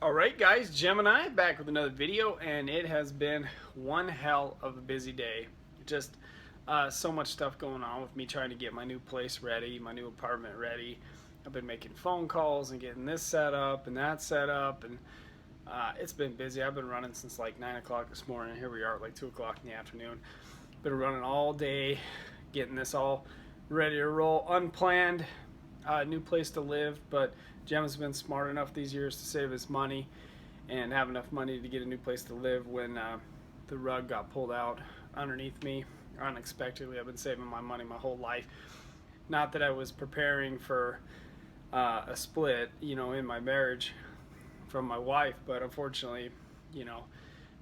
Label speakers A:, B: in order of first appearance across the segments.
A: Alright guys, Gemini back with another video, and it has been one hell of a busy day. Just so much stuff going on with me trying to get my new place ready, my new apartment ready. I've been making phone calls and getting this set up and that set up, and it's been busy. I've been running since like 9 o'clock this morning. Here we are at like 2 o'clock in the afternoon. Been running all day, getting this all ready to roll. Unplanned new place to live, but Gem's been smart enough these years to save his money and have enough money to get a new place to live when the rug got pulled out underneath me unexpectedly. I've been saving my money my whole life. Not that I was preparing for a split, in my marriage from my wife, but unfortunately,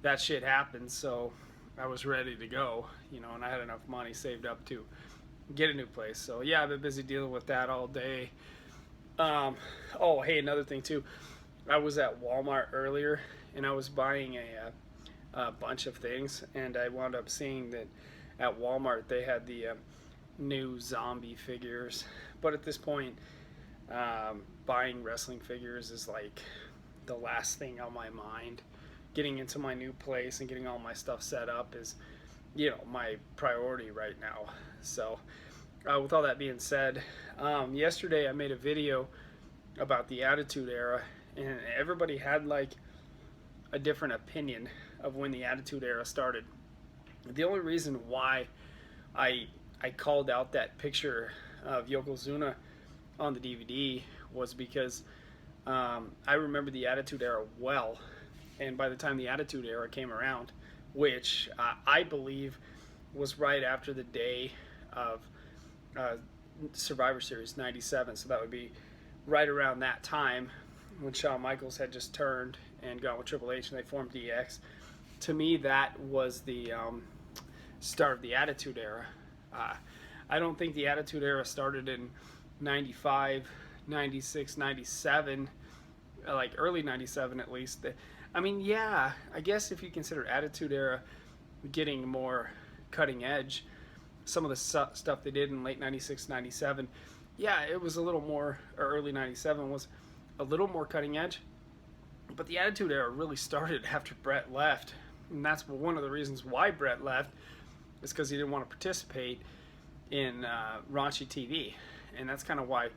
A: that shit happened. So I was ready to go, and I had enough money saved up to get a new place. So yeah, I've been busy dealing with that all day. Oh, hey, another thing too. I was at Walmart earlier and I was buying a bunch of things, and I wound up seeing that at Walmart they had the new zombie figures. But at this point, buying wrestling figures is like the last thing on my mind. Getting into my new place and getting all my stuff set up is, my priority right now. So with all that being said, yesterday I made a video about the Attitude Era, and everybody had like a different opinion of when the Attitude Era started. The only reason why I called out that picture of Yokozuna on the DVD was because I remember the Attitude Era well, and by the time the Attitude Era came around, which I believe was right after the day of Survivor Series 97, so that would be right around that time when Shawn Michaels had just turned and gone with Triple H and they formed DX. To me, that was the start of the Attitude Era. I don't think the Attitude Era started in 95, 96, 97, like early 97 at least. I mean, yeah, I guess if you consider Attitude Era getting more cutting edge, some of the stuff they did in late 96, 97, yeah, it was a little more, or early 97 was a little more cutting edge. But the Attitude Era really started after Bret left. And that's one of the reasons why Bret left, is because he didn't want to participate in raunchy TV. And that's kind of why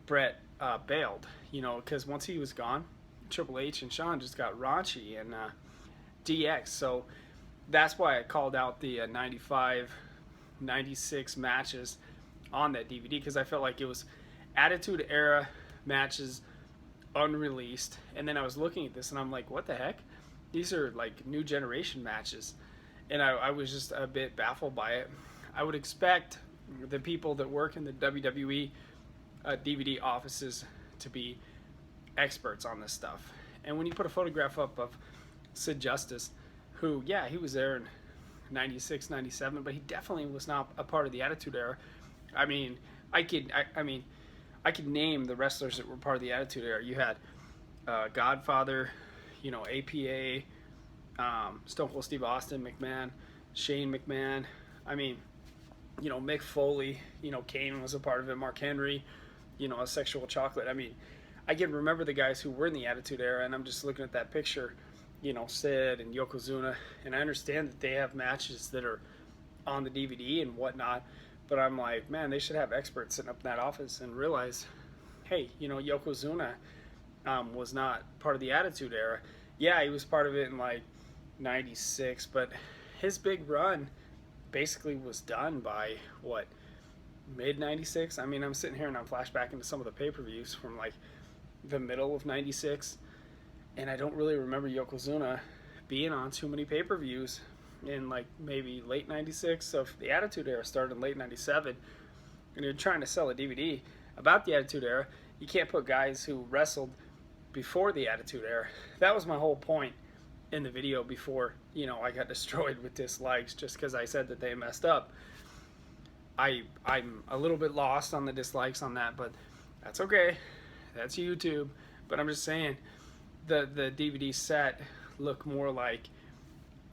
A: Bret bailed, because once he was gone, Triple H and Shawn just got raunchy and DX. So that's why I called out the 95, 96 matches on that DVD, because I felt like it was Attitude Era matches unreleased. And then I was looking at this and I'm like, what the heck? These are like new generation matches. And I was just a bit baffled by it. I would expect the people that work in the WWE DVD offices to be experts on this stuff. And when you put a photograph up of Sid Justice, who, yeah, he was there in 96, 97, but he definitely was not a part of the Attitude Era. I mean, I could name the wrestlers that were part of the Attitude Era. You had Godfather, APA, Stone Cold Steve Austin, McMahon, Shane McMahon. I mean, Mick Foley, Kane was a part of it, Mark Henry, a Sexual Chocolate. I mean, I can remember the guys who were in the Attitude Era, and I'm just looking at that picture, Sid and Yokozuna, and I understand that they have matches that are on the DVD and whatnot, but I'm like, man, they should have experts sitting up in that office and realize, hey, Yokozuna was not part of the Attitude Era. Yeah, he was part of it in like 96, but his big run basically was done by, what, mid 96? I mean, I'm sitting here and I'm flashbacking to some of the pay-per-views from like the middle of 96, and I don't really remember Yokozuna being on too many pay-per-views in like maybe late 96. So if the Attitude Era started in late 97 and you're trying to sell a DVD about the Attitude Era, you can't put guys who wrestled before the Attitude Era. That was my whole point in the video before, I got destroyed with dislikes just because I said that they messed up. I'm a little bit lost on the dislikes on that, but that's okay. That's YouTube. But I'm just saying, the DVD set looked more like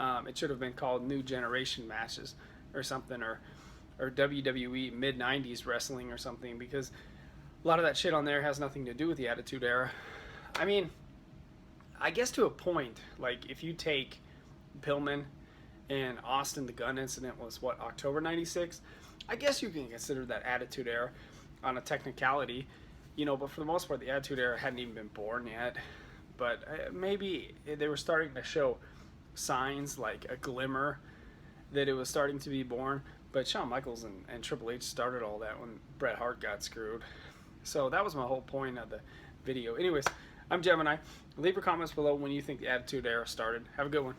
A: it should have been called New Generation Matches or something, or WWE mid-90s wrestling or something, because a lot of that shit on there has nothing to do with the Attitude Era. I mean, I guess to a point, like if you take Pillman and Austin, the gun incident was what, October '96? I guess you can consider that Attitude Era on a technicality, but for the most part, the Attitude Era hadn't even been born yet. But maybe they were starting to show signs, like a glimmer, that it was starting to be born. But Shawn Michaels and Triple H started all that when Bret Hart got screwed. So that was my whole point of the video. Anyways, I'm Gemini. Leave your comments below when you think the Attitude Era started. Have a good one.